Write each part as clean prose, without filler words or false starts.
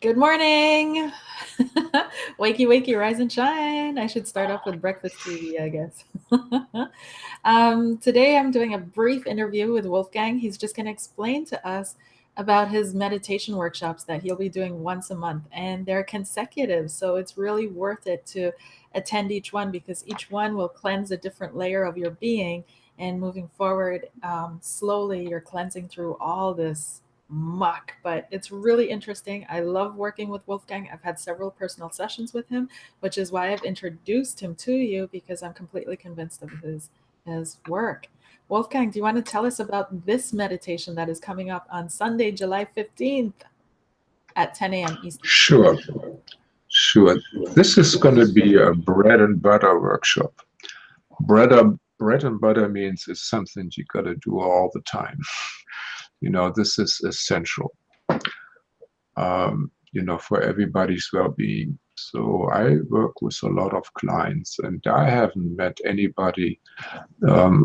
Good morning. Wakey, wakey, rise and shine. I should start off with breakfast TV, I guess. Today I'm doing a brief interview with Wolfgang. He's just going to explain to us about his meditation workshops that he'll be doing once a month. And they're consecutive, so it's really worth it to attend each one because each one will cleanse a different layer of your being. And moving forward, slowly you're cleansing through all this muck, but it's really interesting. I love working with Wolfgang. I've had several personal sessions with him, which is why I've introduced him to you because I'm completely convinced of his work. Wolfgang, do you want to tell us about this meditation that is coming up on Sunday, July 15th at 10 a.m. Eastern? Sure. This is going to be a bread and butter workshop. Bread and butter means it's something you got to do all the time. This is essential, for everybody's well-being. So I work with a lot of clients, and I haven't met anybody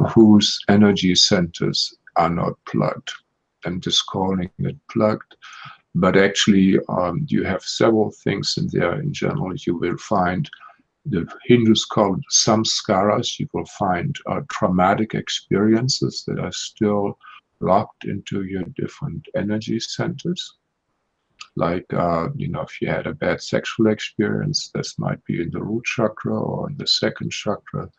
whose energy centers are not plugged. I'm just calling it plugged, but actually you have several things in there. In general, you will find, the Hindus call it samskaras. You will find traumatic experiences that are still locked into your different energy centers. Like, if you had a bad sexual experience, this might be in the root chakra or in the second chakra.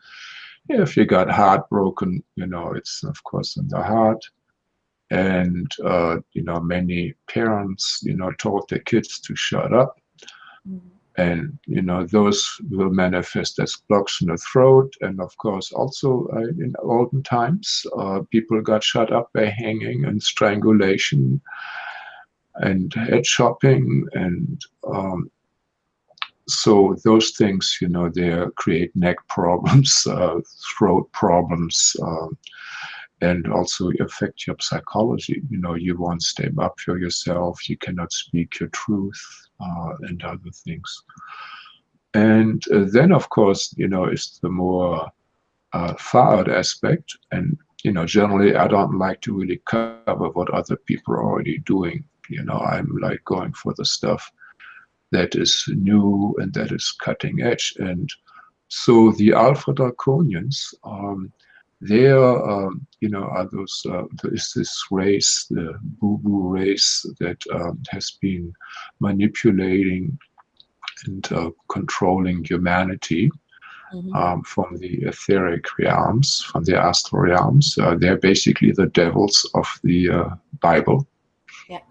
If you got heartbroken, it's of course in the heart. And, many parents, told their kids to shut up. And, those will manifest as blocks in the throat. And of course, also in olden times, people got shut up by hanging and strangulation and head chopping. And so those things, they create neck problems, throat problems, and also affect your psychology. You won't stand up for yourself, you cannot speak your truth, and other things. And then, of course, is the more far-out aspect. And, generally, I don't like to really cover what other people are already doing. I'm like going for the stuff that is new and that is cutting edge. And so the Alpha Draconions, there, are those, there is this race, the boo-boo race that has been manipulating and controlling humanity from the etheric realms, from the astral realms. They're basically the devils of the Bible. Yeah.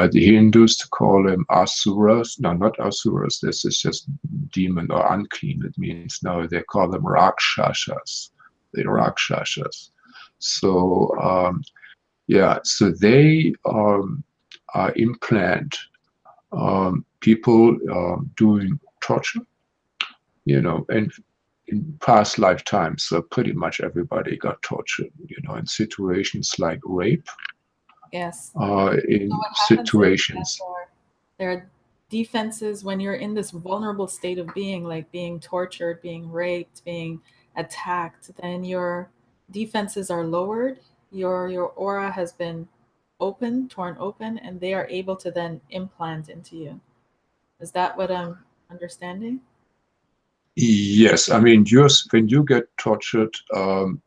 The Hindus call them asuras. No, not asuras. This is just demon or unclean. It means, no, they call them rashakshas. The rashakshas. So, so they implant people doing torture, and in past lifetimes, pretty much everybody got tortured, in situations like rape. Yes. In situations. There are defenses when you're in this vulnerable state of being, like being tortured, being raped, being attacked, then your defenses are lowered. Your aura has been torn open, and they are able to then implant into you. Is that what I'm understanding? Yes, I mean, when you get tortured,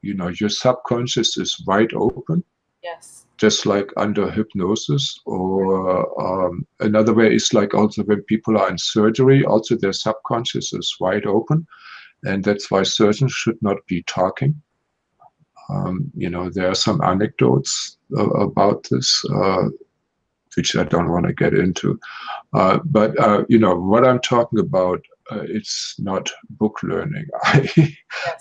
your subconscious is wide open. Yes. Just like under hypnosis, or another way is like also when people are in surgery, also their subconscious is wide open, and that's why surgeons should not be talking. There are some anecdotes about this, which I don't want to get into. But what I'm talking about, it's not book learning. I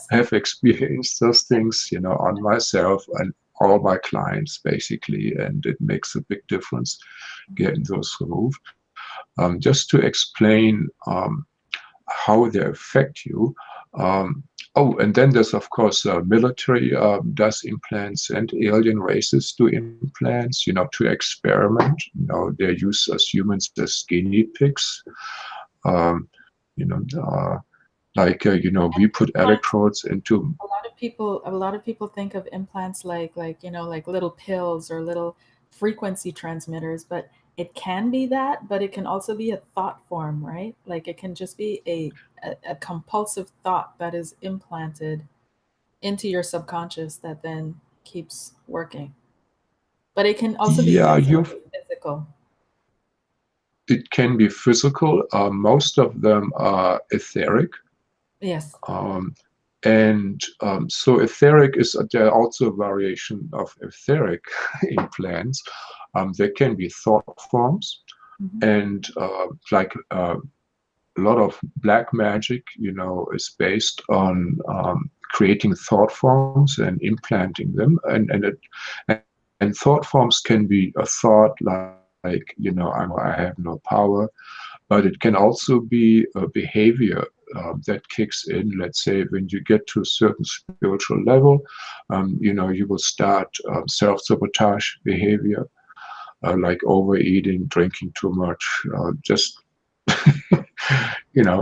have experienced those things, on myself and all my clients, basically, and it makes a big difference getting those removed. Just to explain how they affect you. And then there's, of course, military does implants, and alien races do implants, to experiment. They're used as humans as guinea pigs. We put electrodes into. A lot of people think of implants like little pills or little frequency transmitters, but it can be that, but it can also be a thought form, right? Like it can just be a compulsive thought that is implanted into your subconscious that then keeps working. But it can also be Yeah, things that you are physical. it can be physical. Most of them are etheric. Yes. Um, and so etheric is there are also a variation of etheric implants. There can be thought forms, Hmm. and like a lot of black magic, is based on creating thought forms and implanting them, and thought forms can be a thought like, I have no power, but it can also be a behavior that kicks in. Let's say when you get to a certain spiritual level, you will start self-sabotage behavior, like overeating, drinking too much, just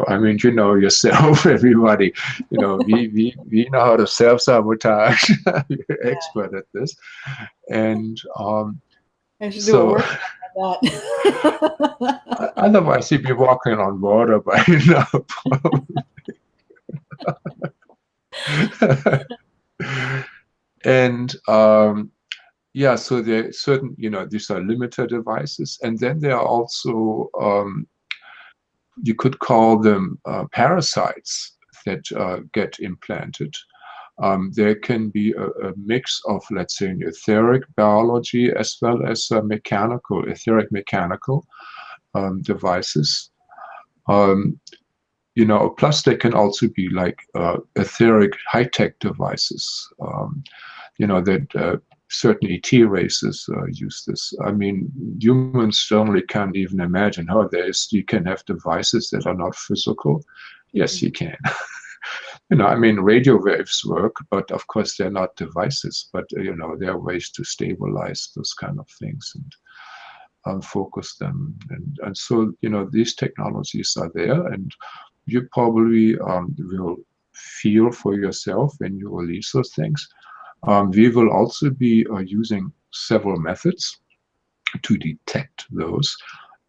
I mean, yourself, everybody, we know how to self-sabotage. You're expert at this. And I should do a so workshop on that. otherwise you'd be walking on water by now. And yeah, so there are certain, these are limiter devices. And then there are also, you could call them parasites that get implanted. There can be a mix of, let's say, an etheric biology as well as etheric mechanical devices. Um, plus they can also be like etheric high-tech devices, that certain ET races use this. I mean, humans certainly can't even imagine how you can have devices that are not physical. Yes, you can. I mean, radio waves work, but of course they're not devices, but, there are ways to stabilize those kind of things and focus them. And so, these technologies are there, and you probably will feel for yourself when you release those things. We will also be using several methods to detect those.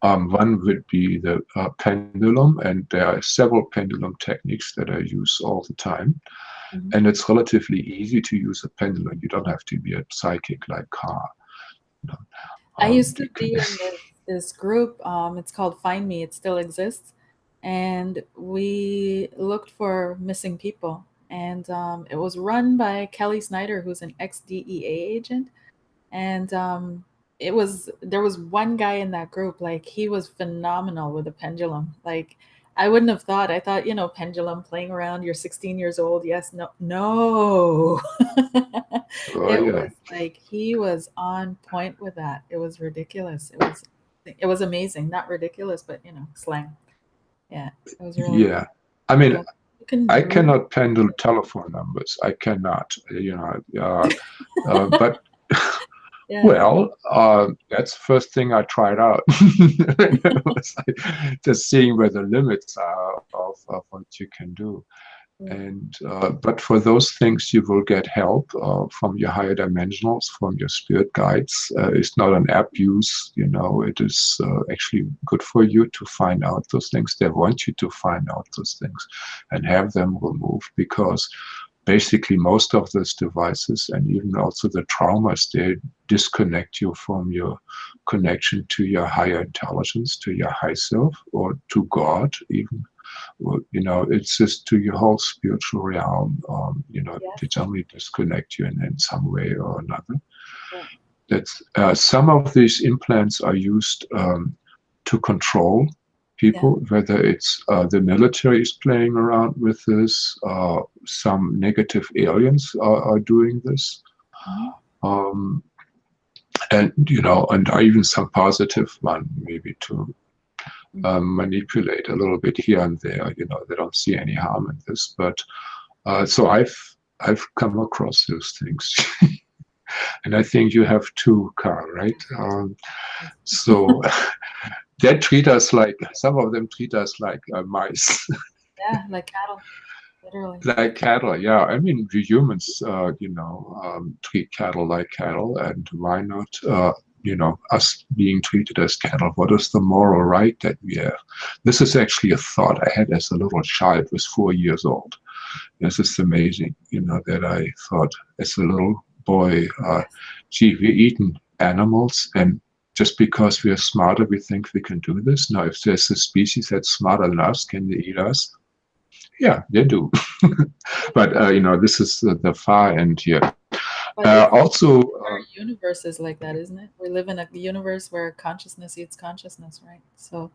One would be the pendulum, and there are several pendulum techniques that I use all the time. Mhm. And it's relatively easy to use a pendulum. You don't have to be a psychic like Carr. You know, I used to you can, be in this group. It's called Find Me. It still exists, and we looked for missing people. And it was run by Kelly Snyder, who's an ex DEA agent. And there was one guy in that group, like he was phenomenal with a pendulum. Like I wouldn't have thought. I thought, pendulum playing around. You're 16 years old. Yes, no, no. oh It yeah, was like he was on point with that. It was ridiculous. It was amazing. Not ridiculous, but slang. Yeah, it was really yeah. I mean, yeah. You can I really cannot pendule telephone numbers. I cannot, but yeah. well, that's the first thing I tried out. It was like just seeing where the limits are of what you can do. Yeah. And but for those things, you will get help from your higher dimensionals, from your spirit guides. It's not an app use, it is actually good for you to find out those things. They want you to find out those things and have them removed, because basically most of those devices, and even also the traumas, they disconnect you from your connection to your higher intelligence, to your high self, or to God even. Well, it's just to your whole spiritual realm. Yes. They generally disconnect you in some way or another. Yeah. That's some of these implants are used to control Yeah. people, whether it's the military is playing around with this, some negative aliens are doing this, Mhm. um, and even some positive one, maybe to Mhm. manipulate a little bit here and there. They don't see any harm in this, but so I've come across those things, and I think you have too, Carl, right? So they treat us like some of them treat us like mice, Yeah, like cattle, literally. like cattle. Yeah, I mean we humans, treat cattle like cattle, and why not? us being treated as cattle. What is the moral right that we have? This is actually a thought I had as a little child, was 4 years old. This is amazing, that I thought as a little boy, gee, we're eating animals, and just because we are smarter, we think we can do this. Now, if there's a species that's smarter than us, can they eat us? Yeah, they do. But, this is the far end here. But Also, our universe is like that, isn't it? We live in a universe where consciousness eats consciousness, right? So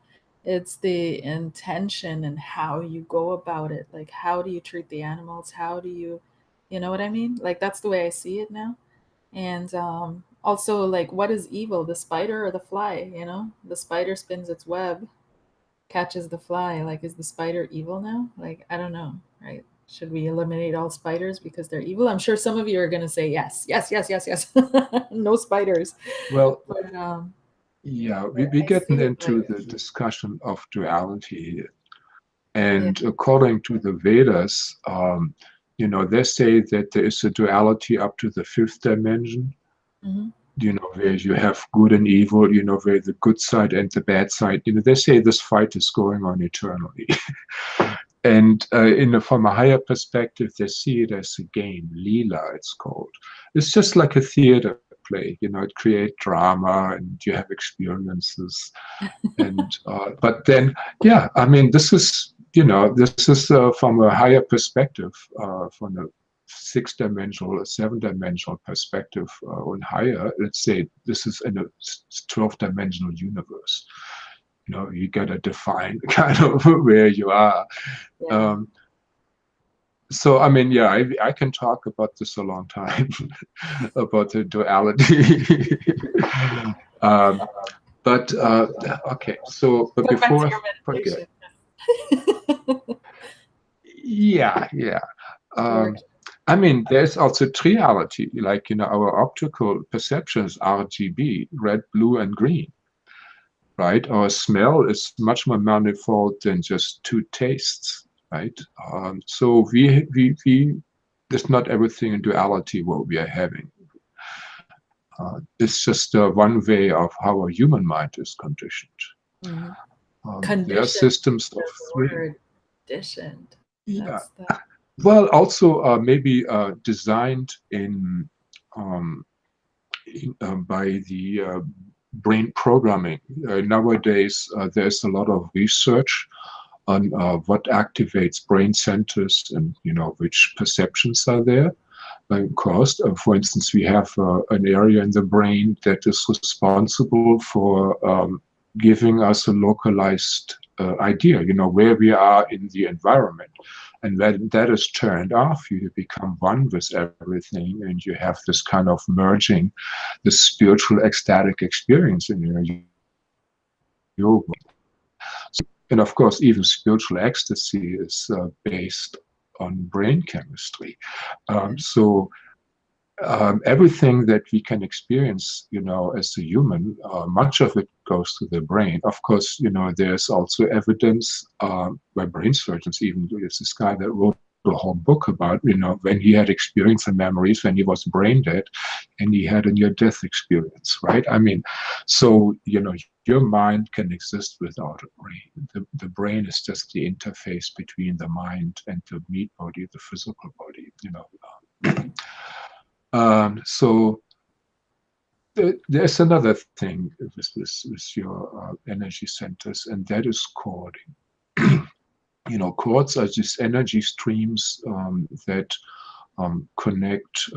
it's the intention and how you go about it. Like, how do you treat the animals? How do you know what I mean? Like, that's the way I see it now. And also, like, what is evil, the spider or the fly? The spider spins its web, catches the fly. Like, is the spider evil now? Like, I don't know, right? Should we eliminate all spiders because they're evil? I'm sure some of you are going to say yes, yes, yes, yes, yes. No spiders. well, But yeah, we I getting see it into like, the discussion of duality here. yeah. And according to the Vedas, they say that there is a duality up to the fifth dimension, Hmm. where you have good and evil, where the good side and the bad side, they say this fight is going on eternally. And from a higher perspective, they see it as a game, Leela, it's called. It's just like a theater play, it creates drama and you have experiences. And but then, yeah, I mean, this is from a higher perspective, from a six-dimensional, a seven-dimensional perspective, or higher. Let's say this is in a 12-dimensional universe. You gotta define kind of where you are. Yeah. Um, so I mean, yeah, I can talk about this a long time about the duality. um, but okay, so but But back to before I your forget, meditation. yeah. The work. Um, I mean, there's also triality, like our optical perceptions, RGB, red, blue, and green, right? Our smell is much more manifold than just two tastes, right? So we there's not everything in duality what we are having. It's just one way of how a human mind is conditioned. Hmm. There are Conditioned systems of is the three. word. Conditioned. Yeah. That's the. Well, also maybe designed um, by the brain programming. Nowadays, there's a lot of research on what activates brain centers and which perceptions are there. Because, for instance, we have an area in the brain that is responsible for giving us a localized idea, where we are in the environment. And when that is turned off, you become one with everything, and you have this kind of merging, this spiritual ecstatic experience in your world. And of course, even spiritual ecstasy is based on brain chemistry. So everything that we can experience, as a human, much of it goes to the brain. Of course, there's also evidence by brain surgeons. Even there's this guy that wrote a whole book about, when he had experience and memories when he was brain dead, and he had a near-death experience, right? I mean, so your mind can exist without a brain. The brain is just the interface between the mind and the meat body, the physical body. So there's another thing with your energy centers, and that is chording. Chords are just energy streams that connect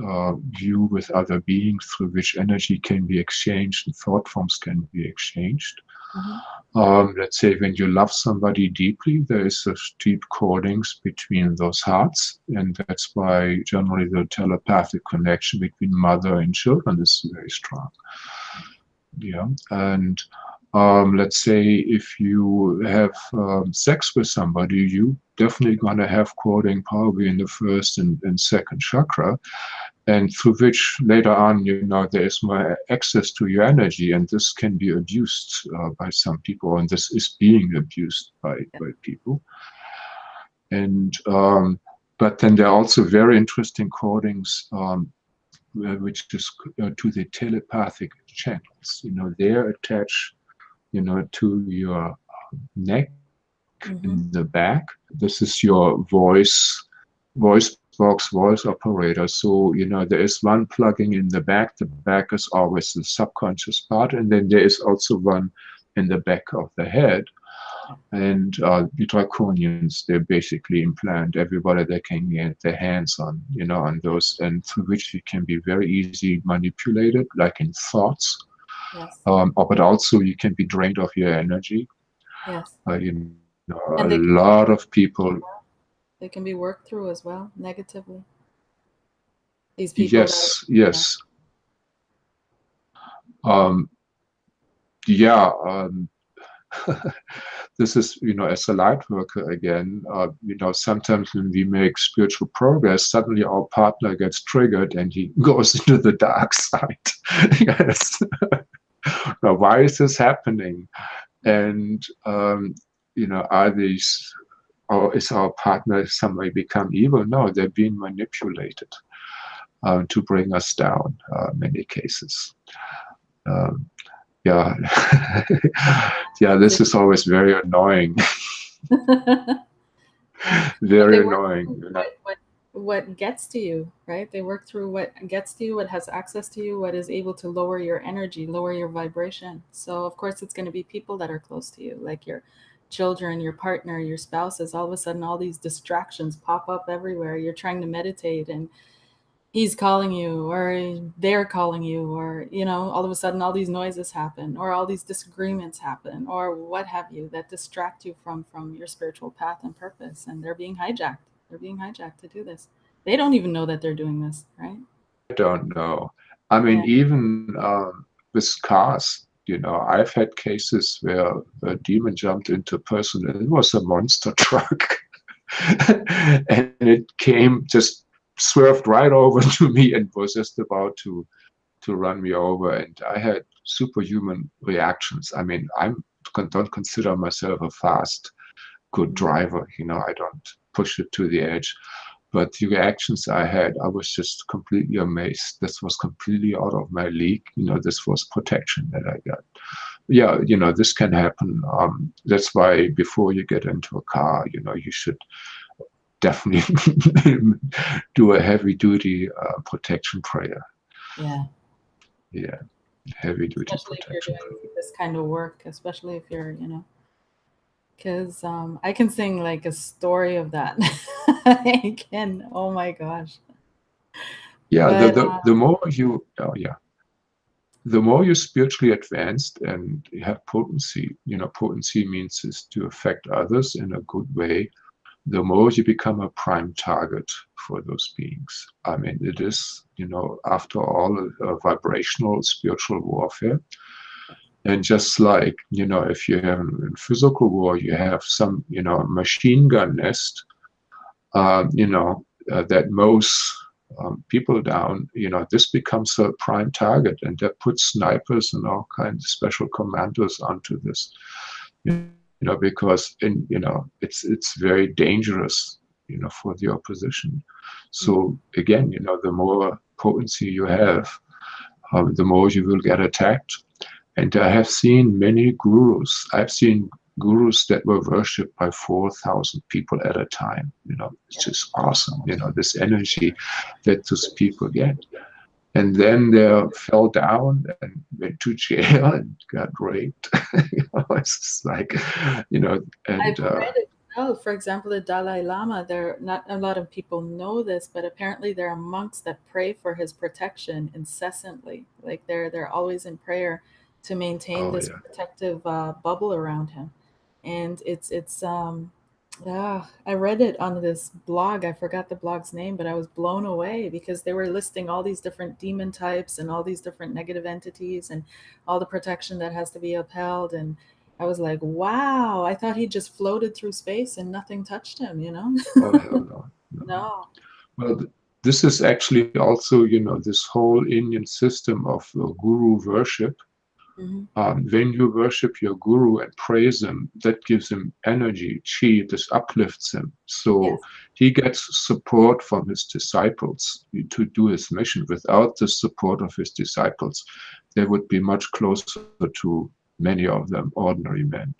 you with other beings, through which energy can be exchanged and thought forms can be exchanged. Mhm. Let's say when you love somebody deeply, there is a deep chordings between those hearts, and that's why generally the telepathic connection between mother and children is very strong. Yeah, and let's say if you have sex with somebody, you definitely going to have chording probably in the first and second chakra, and through which later on, there is more access to your energy, and this can be abused by some people, and this is being abused by people. And but then there are also very interesting chordings which is to the telepathic channels. They're attached, to your neck in the back. This is your voice box, voice operator. So, there is one plugging in the back. The back is always the subconscious part. And then there is also one in the back of the head. And the draconions, they basically implant everybody they can get their hands on, on those, and through which it can be very easily manipulated, like in thoughts. Yes. But also you can be drained of your energy. Yes. A lot of people. They can be worked through as well, negatively. These people. Yes, yes. This is, as a light worker again, sometimes when we make spiritual progress, suddenly our partner gets triggered and he goes into the dark side. Yes. Now, why is this happening? And, are these, or is our partner somehow become evil? No, they're being manipulated to bring us down, many cases. Yeah, this is always very annoying. Very annoying. What gets to you, right? They work through what gets to you, what has access to you, what is able to lower your energy, lower your vibration. So, of course, it's going to be people that are close to you, like your children, your partner, your spouses. All of a sudden, all these distractions pop up everywhere. You're trying to meditate and he's calling you, or they're calling you, or all of a sudden all these noises happen, or all these disagreements happen, or what have you, that distract you from your spiritual path and purpose. And they're being hijacked to do this. They don't even know that they're doing this, right? I don't know. I mean, even with cars, I've had cases where a demon jumped into a person and it was a monster truck. And it came, just swerved right over to me and was just about to run me over. And I had superhuman reactions. I mean, I don't consider myself a fast, good driver. I don't push it to the edge. But the reactions I had, I was just completely amazed. This was completely out of my league. This was protection that I got. Yeah, this can happen. That's why before you get into a car, you should definitely do a heavy-duty protection prayer. Yeah, heavy-duty especially protection. If you're doing this kind of work, especially if you're, because I can sing like a story of that. I can. Oh my gosh. Yeah, the more you, the more you're spiritually advanced and you have potency. Potency means is to affect others in a good way. The more you become a prime target for those beings. I mean, it is, after all, a vibrational spiritual warfare. And just like, if you have in physical war, you have some, machine gun nest, that mows people down, this becomes a prime target, and that puts snipers and all kinds of special commandos onto this. Because it's very dangerous, for the opposition. So again, the more potency you have, the more you will get attacked. And I have seen many gurus. I've seen gurus that were worshipped by 4,000 people at a time. It's just awesome. This energy that those people get. And then they fell down and went to jail and got raped. It's just like, and I've read it. Oh, for example, the Dalai Lama, there not a lot of people know this, but apparently there are monks that pray for his protection incessantly. Like they're always in prayer to maintain this protective bubble around him. And I read it on this blog. I forgot the blog's name, but I was blown away because they were listing all these different demon types and all these different negative entities and all the protection that has to be upheld. And I was like, wow, I thought he just floated through space and nothing touched him, Oh, hell no. No. Well, this is actually also, this whole Indian system of guru worship. Hmm. When you worship your guru and praise him, that gives him energy, chi, this uplifts him. So Yes. he gets support from his disciples to do his mission. Without the support of his disciples, they would be much closer to many of them ordinary men.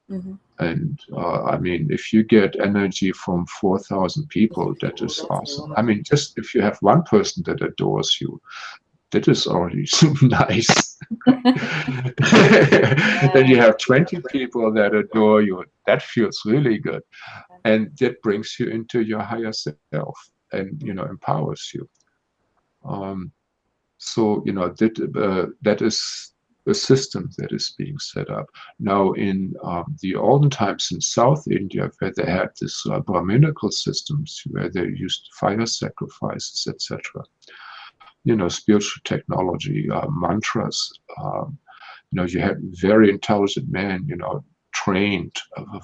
Hmm. And I mean, if you get energy from 4,000 people, that People, is that's a awesome. I lot. mean, just if you have one person that adores you, that is already nice. Then you Yeah. have 20 people that adore you. That feels really good. And that brings you into your higher self and, empowers you. Um, so, that is a system that is being set up. Now, in the olden times in South India, where they had this bramincal systems, where they used fire sacrifices, etc., spiritual technology, mantras. You had very intelligent men, trained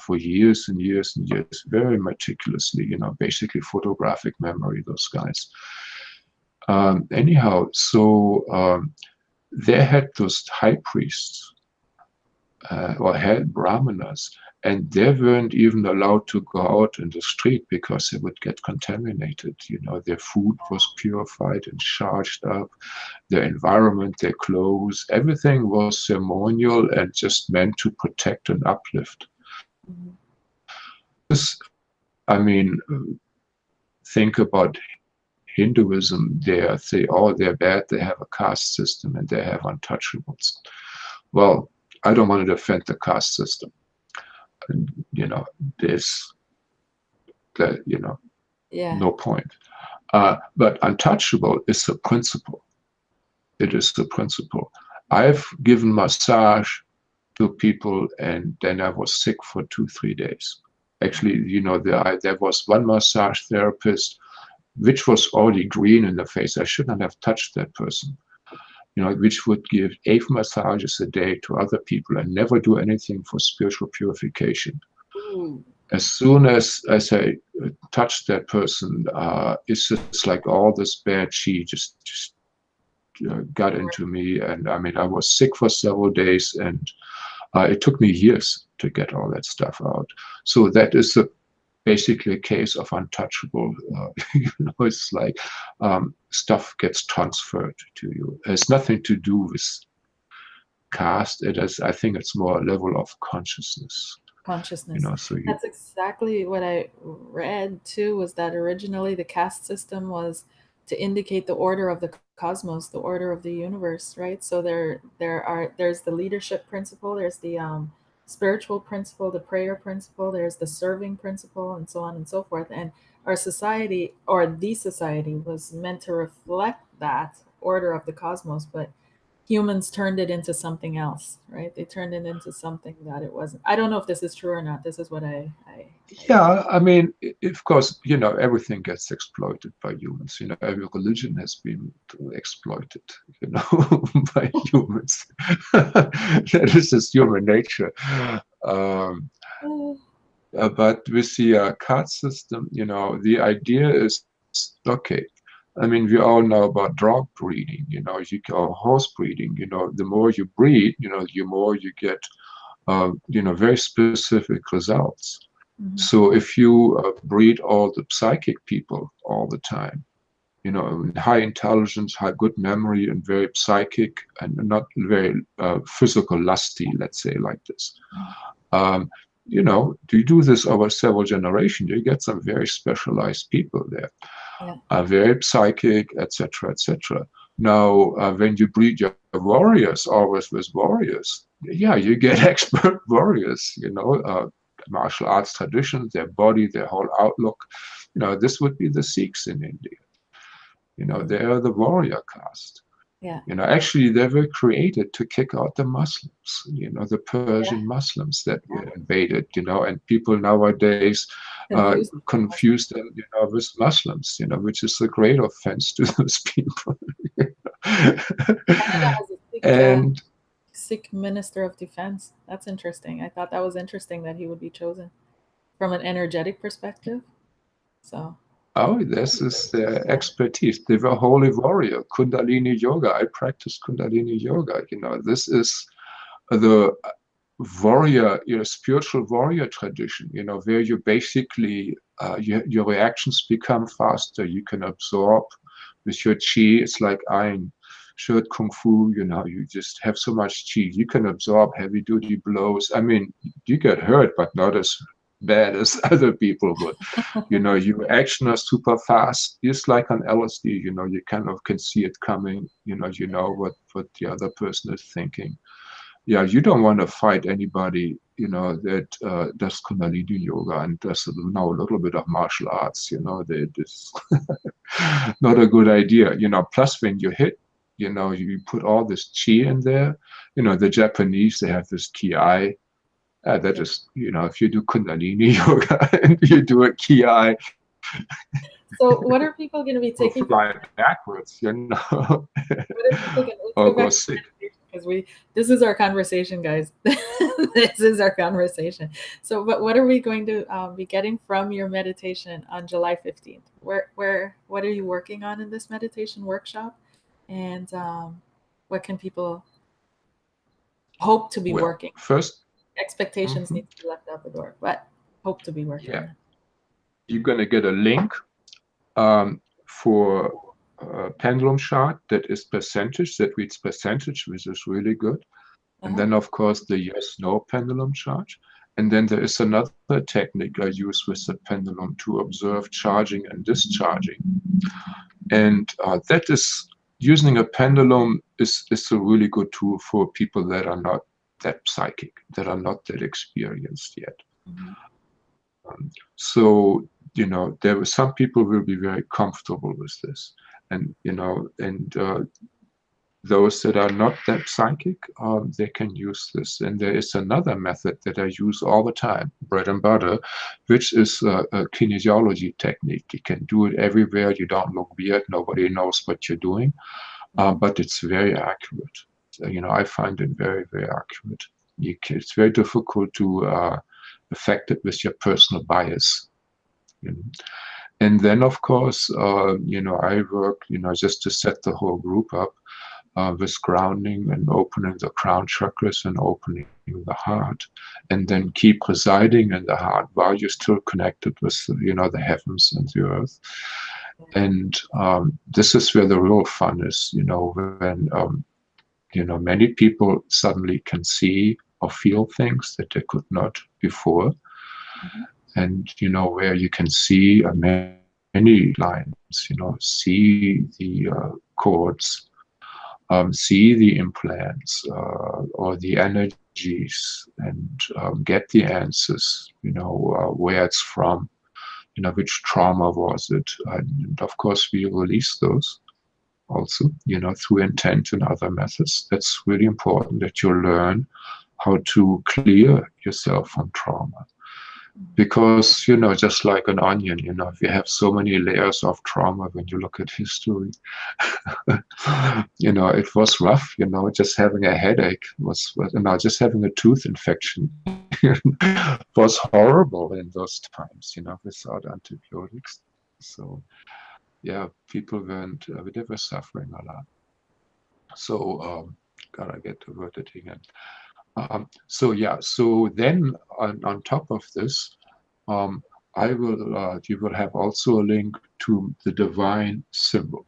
for years and years and years, very meticulously, basically photographic memory, those guys. Anyhow, so they had those high priests or had brahmanas, and they weren't even allowed to go out in the street because they would get contaminated. Their food was purified and charged up, their environment, their clothes, everything was ceremonial and just meant to protect and uplift. Mhm. This, I mean, think about Hinduism. They say, oh, they're bad, they have a caste system and they have untouchables. Well, I don't want to defend the caste system. And, there's, Yeah. no point. But untouchable is the principle. It is the principle. I've given massage to people, and then I was sick for 2, 3 days. Actually, there was one massage therapist which was already green in the face. I shouldn't have touched that person. Which would give 8 massages a day to other people and never do anything for spiritual purification. Ooh. As soon as I touched that person, it's just like all this bad chi just got into me. And I mean, I was sick for several days, and it took me years to get all that stuff out. So that is basically a case of untouchable. It's like stuff gets transferred to you. It has nothing to do with caste. It is, I think, it's more a level of consciousness. Consciousness. So you. That's exactly what I read too, was that originally the caste system was to indicate the order of the cosmos, the order of the universe, right? So there's the leadership principle, there's the spiritual principle, the prayer principle, there's the serving principle, and so on and so forth. And our society, or the society, was meant to reflect that order of the cosmos, but humans turned it into something else, right? They turned it into something that it wasn't. I don't know if this is true or not. This is what I Yeah, I mean, of course, everything gets exploited by humans. Every religion has been exploited, by humans. That is just human nature. Um, oh, but with the card system, the idea is okay. I mean, we all know about dog breeding, or horse breeding. The more you breed, the more you get, very specific results. mhm, So if you breed all the psychic people all the time, high intelligence, high good memory, and very psychic and not very physical lusty, let's say like this. Um, you do this over several generations, you get some very specialized people there, yeah, very psychic, etc., etc. Now, when you breed your warriors, always with warriors, yeah, you get expert warriors, martial arts traditions, their body, their whole outlook. This would be the Sikhs in India. mhm, They are the warrior caste. yeah, Actually, they were created to kick out the Muslims, the yeah. Persian Muslims that were invaded, and people nowadays Confused. confuse them, with Muslims, which is a great offense to those people. Canada has a And Sikh minister of defense. That's interesting. I thought that was interesting that he would be chosen from an energetic perspective. So, oh, this is their expertise. They were holy warrior, Kundalini yoga. I practice Kundalini yoga. This is the warrior, spiritual warrior tradition, where you basically, your reactions become faster. You can absorb with your chi. It's like Ein Shirt Kung Fu, you just have so much chi. You can absorb heavy duty blows. I mean, you get hurt, but not as bad as other people would. Your action are super fast. Just like on LSD, you kind of can see it coming. You know what the other person is thinking. Yeah, you don't want to fight anybody, that does Kundalini yoga and does know a little bit of martial arts. That is not a good idea. Plus when you hit, you put all this chi in there. The Japanese, they have this ki. That is, if you do Kundalini yoga and you do a ki, So what are people going to be will taking from fly backwards, what are people going to, let's or go go back to sick. because this is our conversation, guys. This is our conversation. So what are we going to be getting from your meditation on July 15th? What are you working on in this meditation workshop? And what can people hope to be Well, working? first, Expectations mhm, need to be left out the door, but hope to be working yeah, on. you're going to get a link for a pendulum chart that is percentage, that reads percentage, which is really good. And Uh-huh. then, of course, the yes-no pendulum chart. And then there is another technique I use with the pendulum to observe charging and discharging. And that is, using a pendulum is a really good tool for people that are not that psychic, that are not that experienced yet. Mhm. So, there were some people will be very comfortable with this. And, those that are not that psychic, they can use this. And there is another method that I use all the time, bread and butter, which is a kinesiology technique. You can do it everywhere. You don't look weird. Nobody knows what you're doing, Mhm. but it's very accurate. So, I find it very, very accurate. It's very difficult to affect it with your personal bias. You know. And then, of course, I work, just to set the whole group up with grounding and opening the crown chakras and opening the heart, and then keep residing in the heart while you're still connected with, the heavens and the earth. And this is where the real fun is, when, many people suddenly can see or feel things that they could not before. Mhm. And, where you can see many lines, see the chords, see the implants or the energies, and get the answers, where it's from, which trauma was it. And of course, we release those also, through intent and other methods. That's really important that you learn how to clear yourself from trauma. Because, just like an onion, if you have so many layers of trauma when you look at history, it was rough, just having a headache just having a tooth infection was horrible in those times, without antibiotics. So, yeah, people they were suffering a lot. So, gotta get the word it again. So then on top of this, um, you will have also a link to the divine symbol.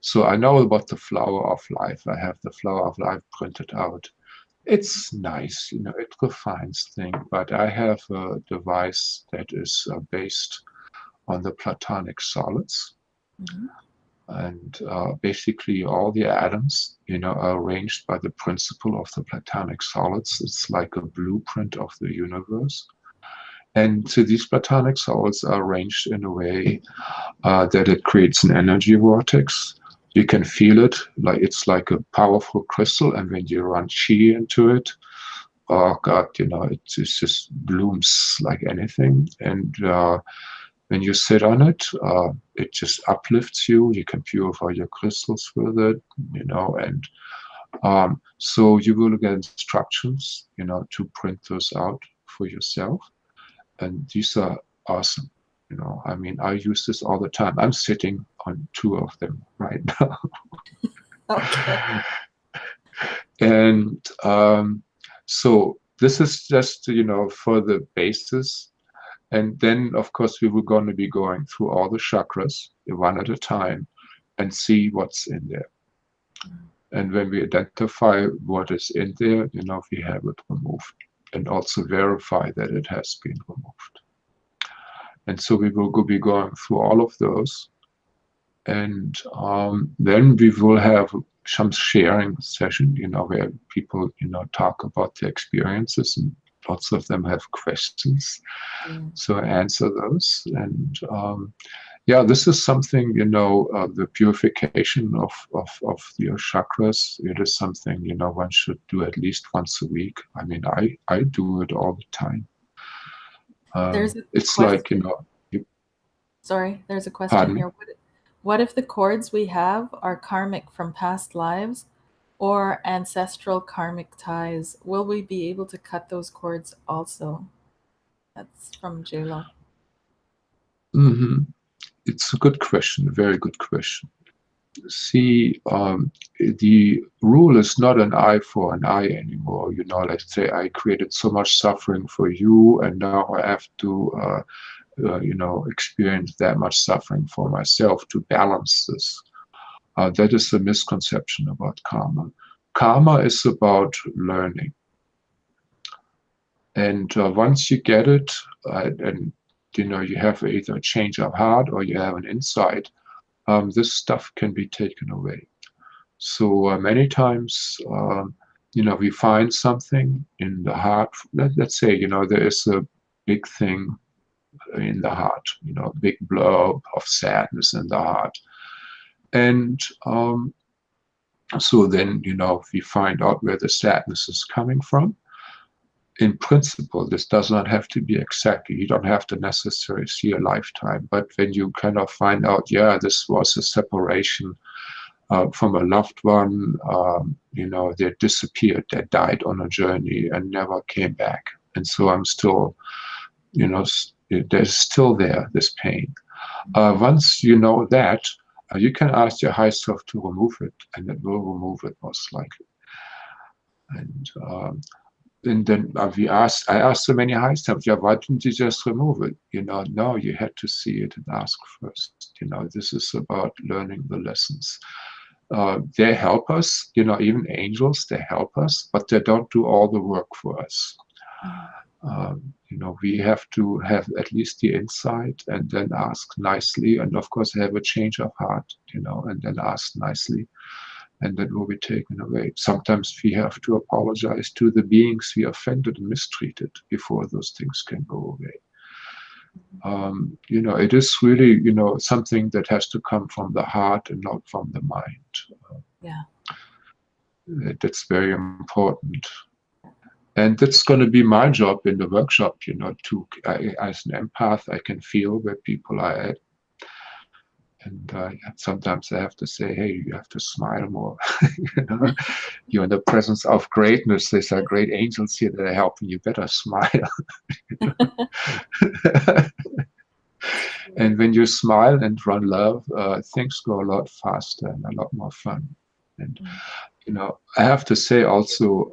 So I know about the flower of life. I have the flower of life printed out. It's nice, it refines things, but I have a device that is based on the Platonic Solids. Mhm. And basically all the atoms, are arranged by the principle of the Platonic Solids. It's like a blueprint of the universe. And so these Platonic solids are arranged in a way that it creates an energy vortex. You can feel it, like it's like a powerful crystal, and when you run chi into it, oh God, it just blooms like anything. And when you sit on it, it just uplifts you. You can purify your crystals with it, and so you will get instructions, to print those out for yourself. And these are awesome. I mean, I use this all the time. I'm sitting on two of them right now. Okay. And So this is just, for the basis. And then, of course, we were going to be going through all the chakras one at a time and see what's in there. And when we identify what is in there, we have it removed and also verify that it has been removed. And so we will be going through all of those. And then we will have some sharing session, where people, talk about their experiences, and lots of them have questions. So I answer those. And this is something, the purification of your chakras. It is something, one should do at least once a week. I mean, I do it all the time. It's question. like, Sorry, there's a question pardon? here. What if the cords we have are karmic from past lives or ancestral karmic ties? Will we be able to cut those cords also? That's from JLo. Mm-hmm. It's a good question, a very good question. See, the rule is not an eye for an eye anymore. Let's say I created so much suffering for you, and now I have to, experience that much suffering for myself to balance this. That is a misconception about karma. Karma is about learning. And once you get it, and you have either a change of heart or you have an insight, this stuff can be taken away. So many times, we find something in the heart. Let's say, there is a big thing in the heart, a big blob of sadness in the heart. And so then, we find out where the sadness is coming from. In principle, this does not have to be exactly, you don't have to necessarily see a lifetime, but when you kind of find out, this was a separation from a loved one, they disappeared, they died on a journey and never came back. And so I'm still, there's still there, this pain. Once you know that, you can ask your high self to remove it, and it will remove it most likely. And then I asked so many high selves, why didn't you just remove it? No, you had to see it and ask first. This is about learning the lessons. They help us, even angels, they help us, but they don't do all the work for us. We have to have at least the insight and then ask nicely, and of course have a change of heart, and then ask nicely, and that will be taken away. Sometimes we have to apologize to the beings we offended and mistreated before those things can go away. It is really, something that has to come from the heart and not from the mind. That's very important. And that's going to be my job in the workshop, as an empath, I can feel where people are at. And sometimes I have to say, hey, you have to smile more. You're in the presence of greatness. There's great angels here that are helping you. Better smile. And when you smile and run love, things go a lot faster and a lot more fun. And, I have to say also,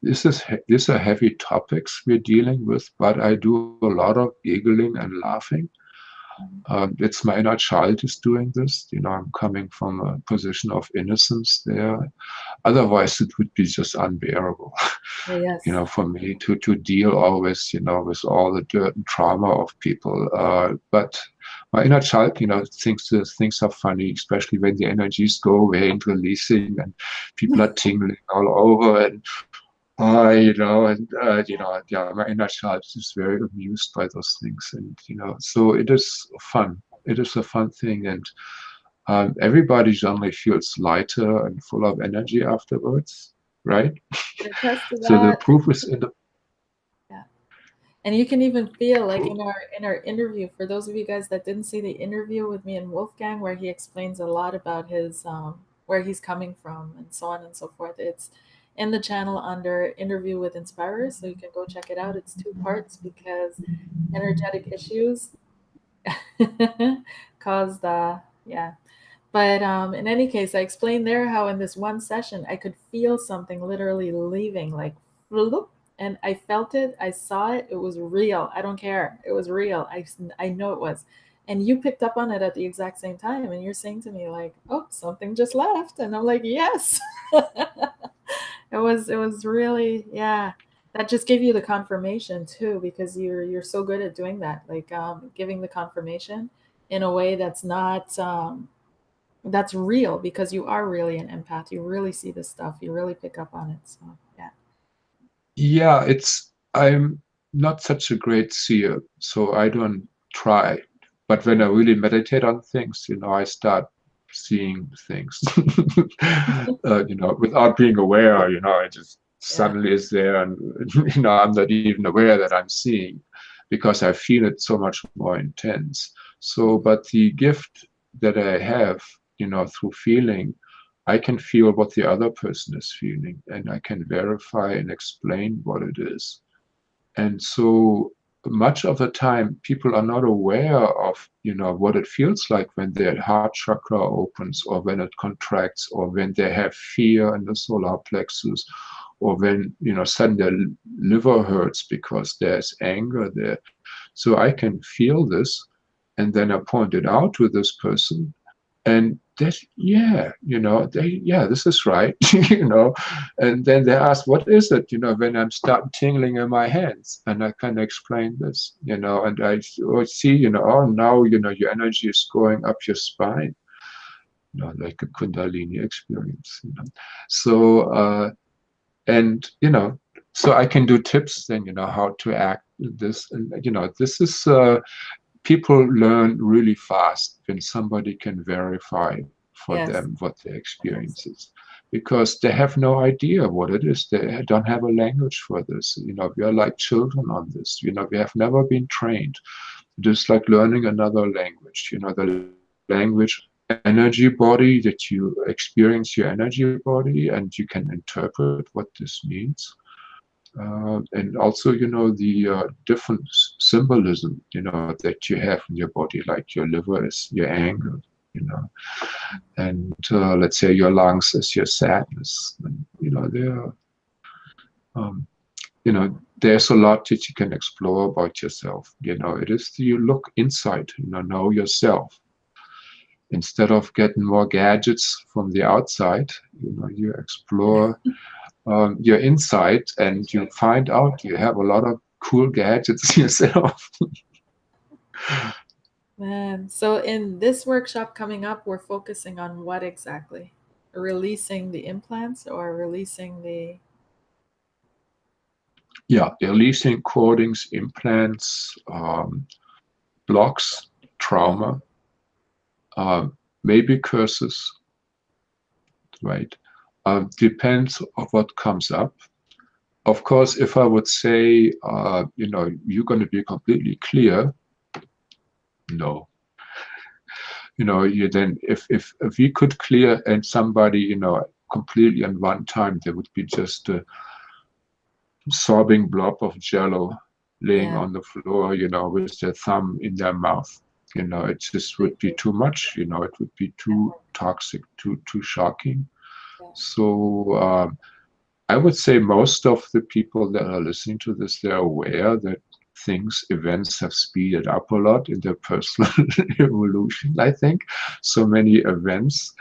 these are heavy topics we're dealing with, but I do a lot of giggling and laughing. It's my inner child is doing this. I'm coming from a position of innocence there. Otherwise, it would be just unbearable. For me to deal always, with all the dirt and trauma of people. But my inner child, thinks things are funny, especially when the energies go away and releasing, and people are tingling all over, and my inner child is very amused by those things, and so it is fun. It is a fun thing, and everybody generally feels lighter and full of energy afterwards, right? So the proof is in the. And you can even feel like in our interview, for those of you guys that didn't see the interview with me and Wolfgang, where he explains a lot about his where he's coming from and so on and so forth. It's in the channel under Interview with Inspirers, so you can go check it out. It's 2 parts because energetic issues caused But in any case, I explained there how in this one session I could feel something literally leaving, like Bloop, and I felt it. I saw it. It was real. I don't care. It was real. I know it was. And you picked up on it at the exact same time, and you're saying to me like, "Oh, something just left," and I'm like, "Yes." It was really, yeah. That just gave you the confirmation too, because you're so good at doing that, like giving the confirmation in a way that's not that's real, because you are really an empath. You really see this stuff. You really pick up on it. So yeah. Yeah, I'm not such a great seer, so I don't try. But when I really meditate on things, I start seeing things, without being aware, it just Yeah. suddenly is there, and I'm not even aware that I'm seeing, because I feel it so much more intense. So, but the gift that I have, through feeling, I can feel what the other person is feeling, and I can verify and explain what it is. And so much of the time, people are not aware of, what it feels like when their heart chakra opens, or when it contracts, or when they have fear in the solar plexus, or when, suddenly their liver hurts because there's anger there. So I can feel this, and then I point it out to this person, and that, yeah, yeah, this is right. And then they ask, what is it, when I'm start tingling in my hands, and I can explain this, and I see, oh, now, your energy is going up your spine, like a kundalini experience, so and so I can do tips then, how to act this, and this is people learn really fast when somebody can verify for Yes. them what their Yes. experience is, because they have no idea what it is. They don't have a language for this. We are like children on this. We have never been trained. Just like learning another language. The language energy body, that you experience your energy body and you can interpret what this means. And also, the different symbolism, that you have in your body, like your liver is your anger, and let's say your lungs is your sadness. And, um, there's a lot that you can explore about yourself. It is, you look inside, know yourself. Instead of getting more gadgets from the outside, you explore your insight, and you find out you have a lot of cool gadgets yourself. Man, so in this workshop coming up, we're focusing on what exactly? Releasing the implants or releasing the. Yeah, releasing codings, implants, blocks, Mm, trauma, maybe curses, right? Depends on what comes up. Of course, if I would say, you're going to be completely clear, no. You then, if we could clear and somebody, completely in one time, there would be just a sobbing blob of jello laying yeah. on the floor, with their thumb in their mouth. It just would be too much. It would be too toxic, too shocking. Yeah. So I would say most of the people that are listening to this, they're aware that events have speeded up a lot in their personal evolution, I think. So many events.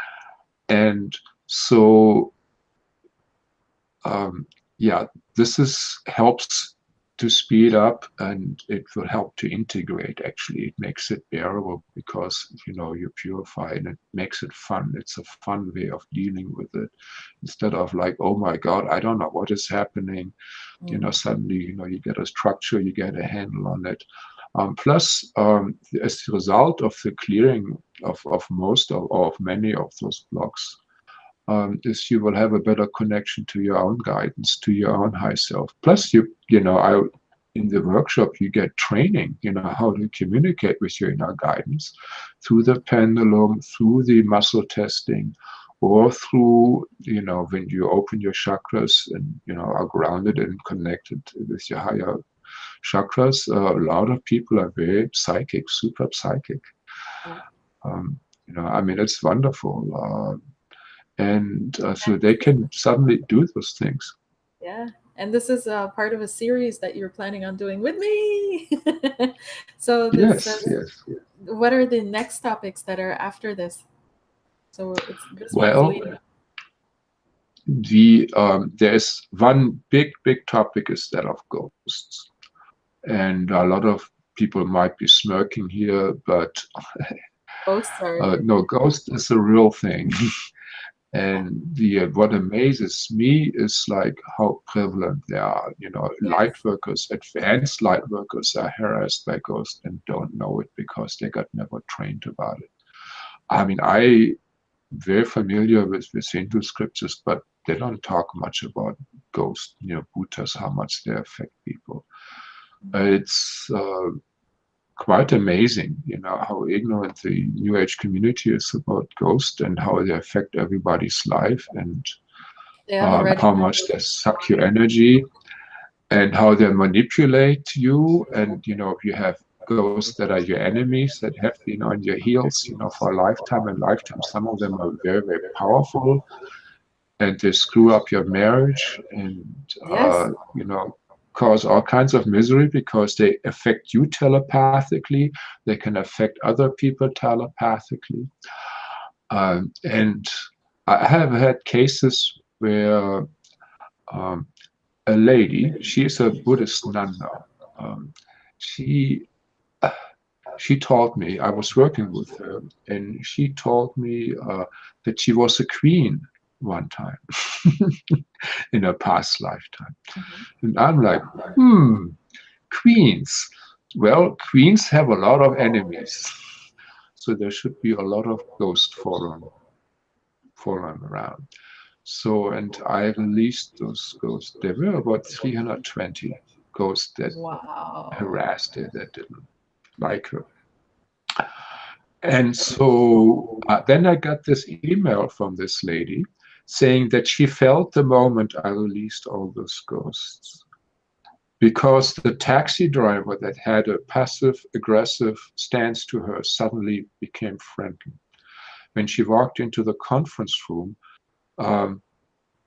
And so, yeah, helps to speed up, and it will help to integrate. Actually, it makes it bearable, because you purify, and it makes it fun. It's a fun way of dealing with it, instead of like, oh my god, I don't know what is happening. Mm, Suddenly, you get a structure, you get a handle on it. Plus, as a result of the clearing of most or of many of those blocks, is you will have a better connection to your own guidance, to your own high self. Plus, in the workshop, you get training, how to communicate with your inner guidance through the pendulum, through the muscle testing, or through, when you open your chakras and, are grounded and connected with your higher chakras. A lot of people are very psychic, super psychic. yeah. I mean, it's wonderful. And so they can suddenly do those things. Yeah. And this is part of a series that you're planning on doing with me. So this, Yes, yes. what are the next topics that are after this? So it's this one is Well, leading. there's one big topic is that of ghosts, and a lot of people might be smirking here, but Ghosts are, no, ghost is a real thing. And what amazes me is like how prevalent they are. You know, light yes, workers, advanced light workers are harassed by ghosts and don't know it because they got never trained about it. I mean, I very familiar with Hindu scriptures, but they don't talk much about ghosts, you know, bhutas, how much they affect people. It's quite amazing, you know, how ignorant the New Age community is about ghosts and how they affect everybody's life, and they have already. how much they suck your energy and how they manipulate you. And, you know, you have ghosts that are your enemies that have been on your heels, you know, for a lifetime and lifetime. Some of them are very powerful, and they screw up your marriage and, Yes. you know, cause all kinds of misery because they affect you telepathically. They can affect other people telepathically. And I have had cases where um, a lady, she is a Buddhist nun now. She she told me, I was working with her, and she told me that she was a queen one time in a past lifetime. Mhm. And I'm like, queens. Well, queens have a lot of enemies. So there should be a lot of ghosts following around. So, and I released those ghosts. There were about 320 ghosts that Wow. harassed her, that didn't like her. And so then I got this email from this lady saying that she felt the moment I released all those ghosts, because the taxi driver that had a passive aggressive stance to her suddenly became friendly. When she walked into the conference room, um,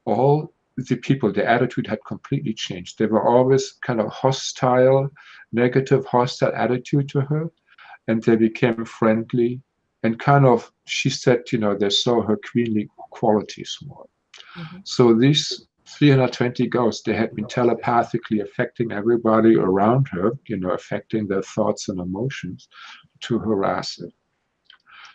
all the people, the attitude had completely changed. They were always kind of hostile, negative, hostile attitude to her, and they became friendly and kind of, she said, you know, they saw her queenly qualities more. Mhm. So these 320 ghosts, they had been telepathically affecting everybody around her, you know, affecting their thoughts and emotions to harass it.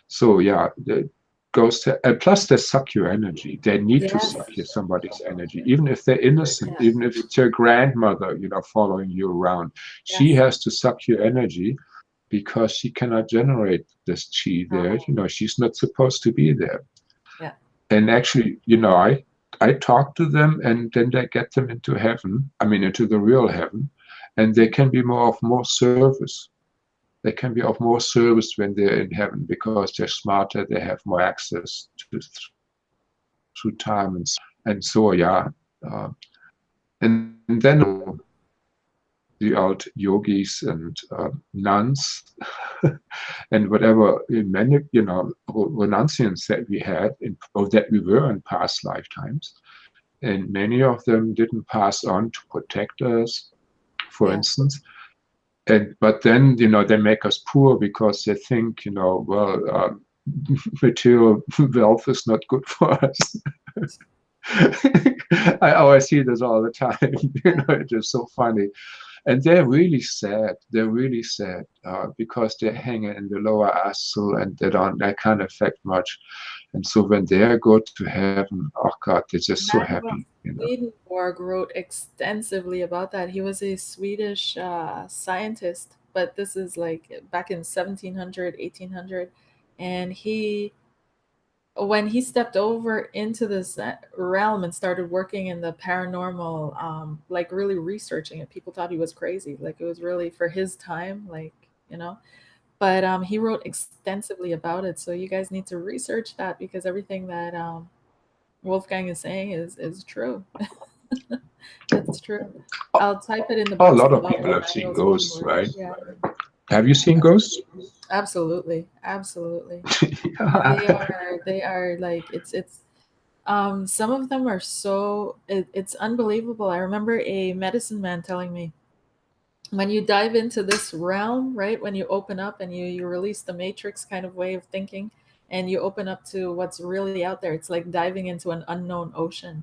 So yeah, the ghosts, plus they suck your energy. They need to Yes. suck somebody's energy, even if they're innocent, even if it's your grandmother, you know, following you around. She Yes. has to suck your energy because she cannot generate this chi there. You know, she's not supposed to be there. Yeah. And actually, you know, I talk to them, and then they get them into heaven. I mean, into the real heaven, and they can be more service. They can be of more service when they're in heaven because they're smarter. They have more access to through time and so yeah. And then the old yogis and nuns and whatever many, you know, renunciants that we had or that we were in past lifetimes, and many of them didn't pass on to protect us, for Yeah. instance. And but then, you know, they make us poor because they think, you know, well, material wealth is not good for us. I always see this all the time. You know, it's just so funny. And they're really sad. They're really sad because they're hanging in the lower astral and they can't affect much. And so when they go to heaven, oh God, they're just so Manuel happy, you know. Swedenborg wrote extensively about that. He was a Swedish scientist, but this is like back in 1700, 1800. And when he stepped over into this realm and started working in the paranormal, like really researching it, people thought he was crazy. Like it was really for his time, like, you know. But he wrote extensively about it. So you guys need to research that because everything that Wolfgang is saying is true. It's true. I'll type it in the A box lot of below. people have seen Manuel ghosts, Swedenborg. right? Yeah, Have you seen ghosts? absolutely, absolutely. Yeah. They are like it's Some of them are so it's unbelievable. I remember a medicine man telling me, when you dive into this realm, right, when you open up and you release the matrix kind of way of thinking, and you open up to what's really out there, it's like diving into an unknown ocean,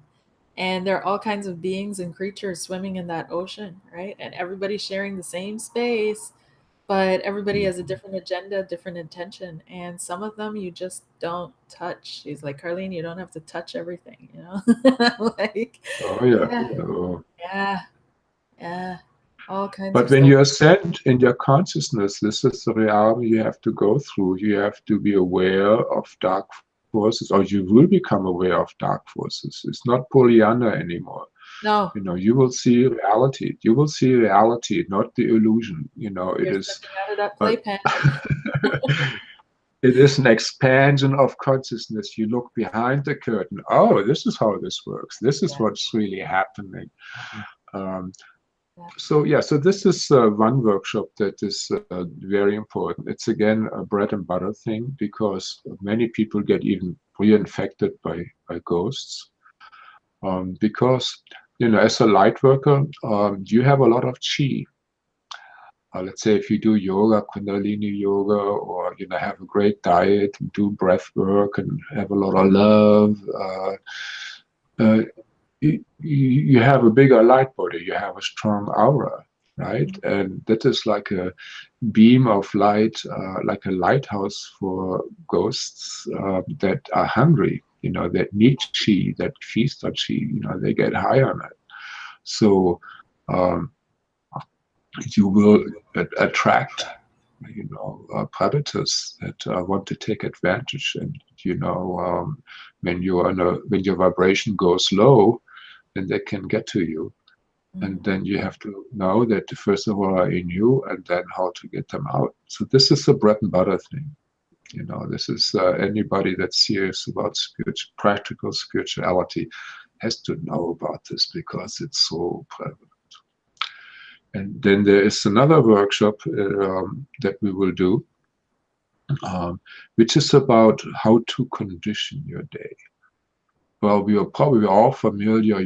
and there are all kinds of beings and creatures swimming in that ocean, right, and everybody's sharing the same space, but everybody has a different agenda, different intention, and some of them you just don't touch. He's like, Karleen, you don't have to touch everything, you know. Like, Oh yeah. yeah, Oh. yeah, yeah, all kinds of But when stuff. you ascend in your consciousness, this is the reality you have to go through. You have to be aware of dark forces, or you will become aware of dark forces. It's not Pollyanna anymore. No, You will see reality. You will see reality, not the illusion. It you're is, stepping out of that but playpen. it is an expansion of consciousness. You look behind the curtain. Oh, this is how this works. This is Yeah, what's really happening. Um, yeah. so this is one workshop that is very important. It's again a bread and butter thing because many people get even reinfected by ghosts. Because as a light worker, you have a lot of chi. Let's say if you do yoga, kundalini yoga, or have a great diet, and do breath work, and have a lot of love. Uh, you have a bigger light body. You have a strong aura, right? Mhm. And that is like a beam of light, like a lighthouse for ghosts that are hungry. That need chi, that feast on chi. They get high on it. So. Um, you will attract predators that want to take advantage, and when your vibration goes low, then they can get to you, and Mhm. then you have to know that first of all are in you, and then how to get them out. So this is a bread and butter thing. This is anybody that's serious about practical spirituality has to know about this because it's so prevalent. And then there is another workshop that we will do, which is about how to condition your day. Well, we are probably all familiar,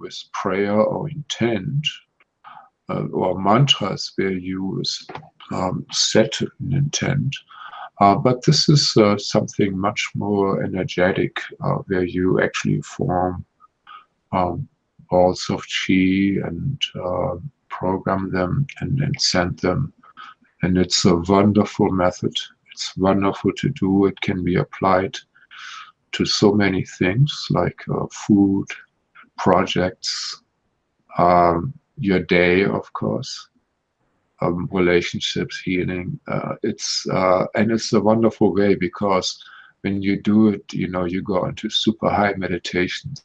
with prayer or intent or mantras where you set an intent. But this is something much more energetic, where you actually form um, balls of chi and program them and then send them. And it's a wonderful method. It's wonderful to do. It can be applied to so many things like food, projects, your day, of course, relationships, healing. It's a wonderful way because when you do it, you go into super high meditations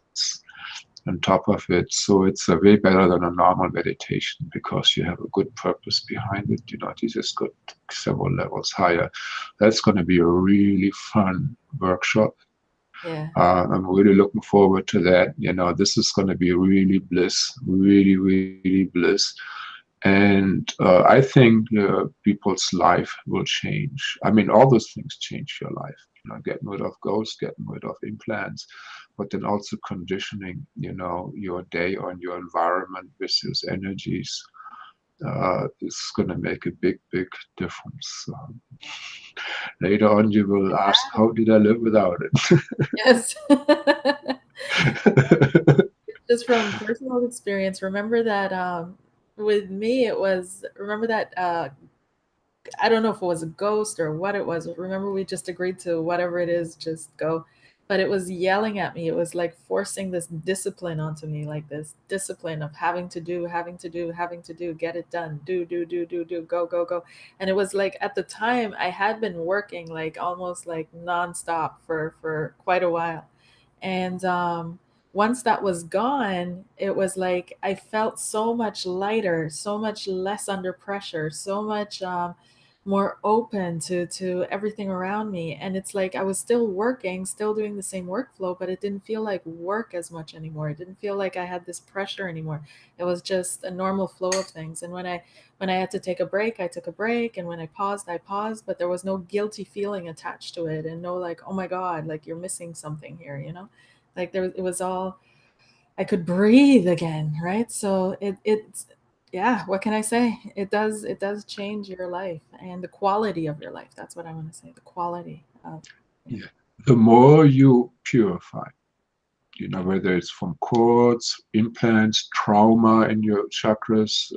on top of it. So it's a way better than a normal meditation because you have a good purpose behind it. You just got several levels higher. That's going to be a really fun workshop. Yeah. I'm really looking forward to that. This is going to be really bliss, really, really bliss. And I think people's life will change. I mean, all those things change your life. Getting rid of ghosts, getting rid of implants, but then also conditioning, your day on your environment with those energies is going to make a big, big difference. Later on, you will ask, how did I live without Yes. it? Just from personal experience, remember that with me it was, remember that I don't know if it was a ghost or what it was. Remember, we just agreed to whatever it is, just go. But it was yelling at me. It was like forcing this discipline onto me, like this discipline of having to do, having to do, having to do, get it done, do, go, go, go. And it was like at the time I had been working like almost like nonstop for quite a while. And once that was gone, it was like I felt so much lighter, so much less under pressure, so much more open to everything around me. And it's like I was still working, still doing the same workflow, but it didn't feel like work as much anymore. It didn't feel like I had this pressure anymore. It was just a normal flow of things. And when I had to take a break, I took a break, and when I paused, but there was no guilty feeling attached to it, and no like, oh my god, like you're missing something here, you know? Like it was all, I could breathe again, right? So it's, yeah, what can I say? It does change your life and the quality of your life. That's what I want to say. The quality of, yeah. Yeah. The more you purify, whether it's from cords, implants, trauma in your chakras,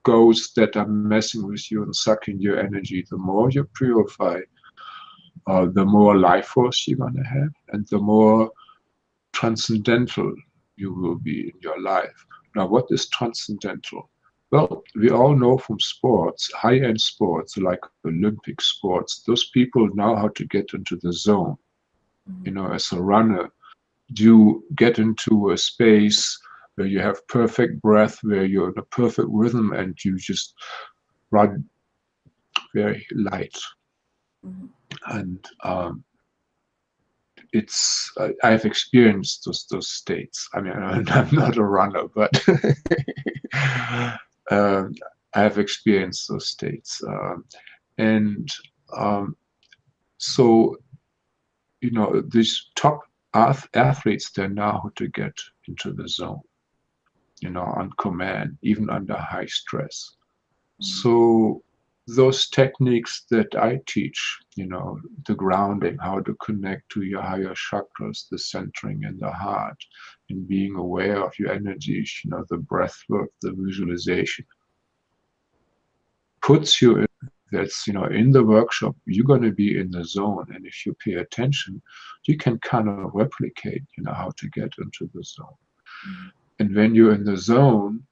ghosts that are messing with you and sucking your energy, the more you purify, the more life force you're going to have, and the more transcendental you will be in your life. Now, what is transcendental? Well, we all know from sports, high-end sports like Olympic sports, those people know how to get into the zone. As a runner, you get into a space where you have perfect breath, where you're in a perfect rhythm, and you just run very light. Mm-hmm. And I've experienced those states. I mean, I'm not a runner, but um, I've experienced those states. And so, these top athletes, they know how to get into the zone, on command, even under high stress. So those techniques that I teach, the grounding, how to connect to your higher chakras, the centering in the heart, and being aware of your energies, the breath work, the visualization, puts you in, that's, in the workshop, you're going to be in the zone. And if you pay attention, you can kind of replicate, how to get into the zone. And when you're in the zone,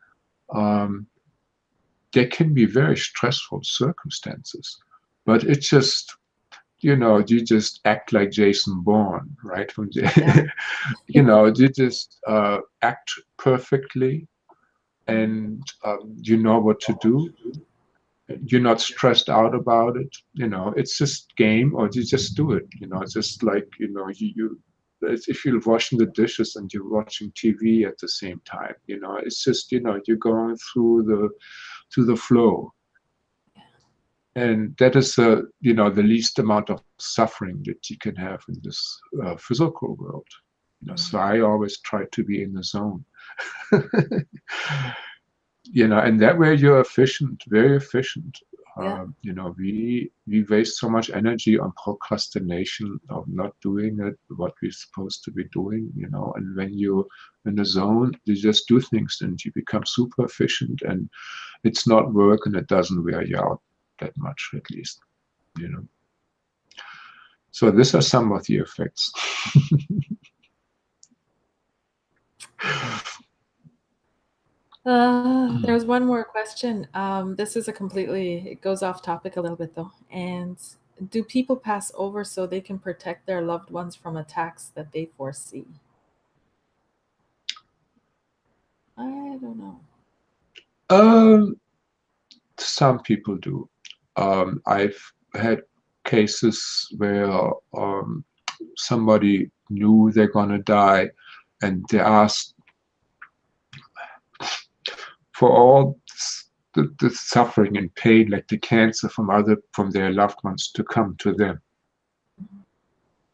there can be very stressful circumstances, but it's just, you just act like Jason Bourne, right? Yeah. You just act perfectly, and you know what to do. You're not stressed out about it. It's just game, or you just do it. It's just like, it's if you're washing the dishes and you're watching TV at the same time. It's just, you're going through the flow. And that is the least amount of suffering that you can have in this physical world. So I always try to be in the zone. And that way you're efficient, very efficient. Yeah. We waste so much energy on procrastination of not doing it, what we're supposed to be doing. And when you're in the zone, you just do things and you become super efficient, and it's not work, and it doesn't wear you out that much, at least. So these are some of the effects. There's one more question. This is it goes off topic a little bit though. And do people pass over so they can protect their loved ones from attacks that they foresee? I don't know. Some people do. I've had cases where somebody knew they're gonna die, and they asked for all the suffering and pain, like the cancer from their loved ones, to come to them.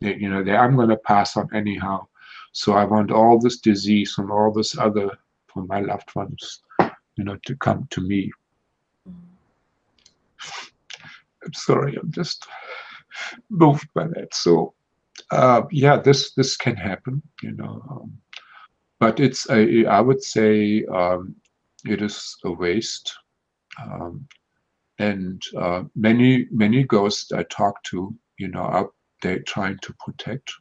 I'm going to pass on anyhow, so I want all this disease and all this other from my loved ones, to come to me. I'm sorry, I'm just moved by that. So yeah, this can happen, but I would say it is a waste. And many ghosts I talk to, they're trying to protect,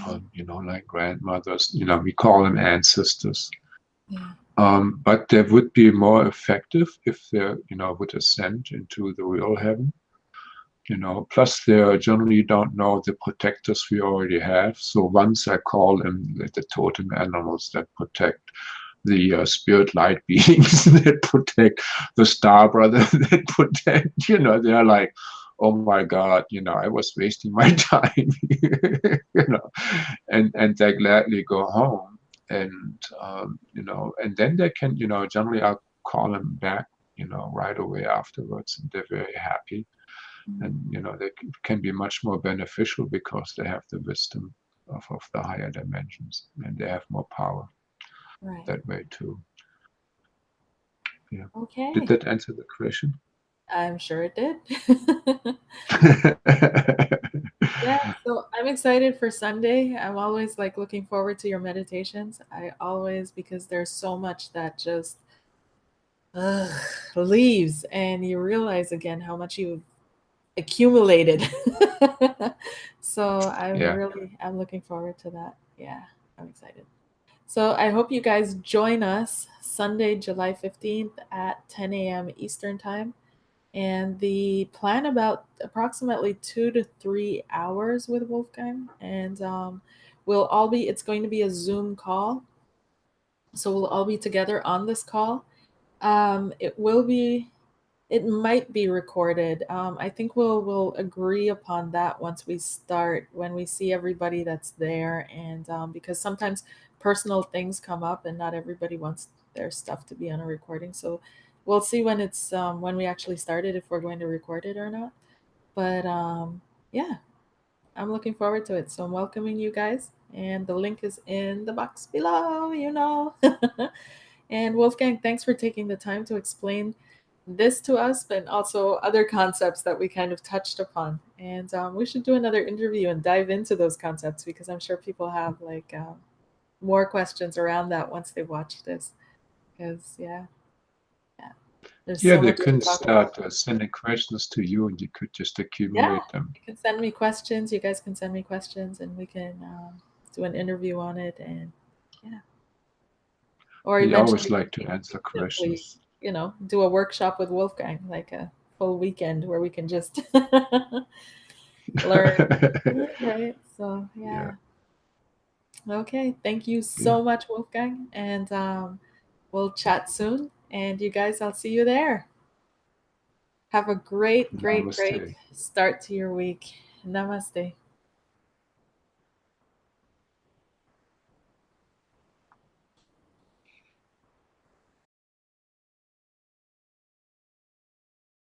like grandmothers, we call them ancestors. Yeah. But they would be more effective if they, would ascend into the real heaven. Plus they generally don't know the protectors we already have. So once I call them the totem animals that protect, the spirit light beings that protect, the star brother that protect, they're like, oh my God, I was wasting my time, and they gladly go home. And, and then they can, generally I'll call them back, right away afterwards, and they're very happy. And, they can be much more beneficial because they have the wisdom. of the higher dimensions, and they have more power Right. that way too. Yeah. Did Okay. that answer the question? I'm sure it did. Yeah, so I'm excited for Sunday. I'm always like looking forward to your meditations. I always, because there's so much that just ugh, leaves, and you realize again how much you've accumulated. So Yeah. I'm looking forward to that. Yeah, I'm excited. So I hope you guys join us Sunday, July 15th at 10 a.m. Eastern Time. And the plan about approximately 2 to 3 hours with Wolfgang. And we'll all be, it's going to be a Zoom call. So we'll all be together on this call. It will be, it might be recorded. I think we'll agree upon that once we start, when we see everybody that's there, and because sometimes personal things come up, and not everybody wants their stuff to be on a recording. So we'll see when it's when we actually start it, if we're going to record it or not. But yeah, I'm looking forward to it. So I'm welcoming you guys, and the link is in the box below. And Wolfgang, thanks for taking the time to explain this to us, but also other concepts that we kind of touched upon. And we should do another interview and dive into those concepts, because I'm sure people have like more questions around that once they watch this. Because yeah, there's Yeah, so they much to can talk about. start sending questions to you, and you could just Yeah, accumulate them. you can send me questions. You guys can send me questions, and we can do an interview on it. And yeah, or We always eventually like to answer simply, questions. do a workshop with Wolfgang, like a full weekend where we can just learn. Right. So, Yeah, yeah. Okay. Thank you yeah. so much, Wolfgang. And we'll chat soon. And you guys, I'll see you there. Have a great, great, great Namaste. start to your week. Namaste.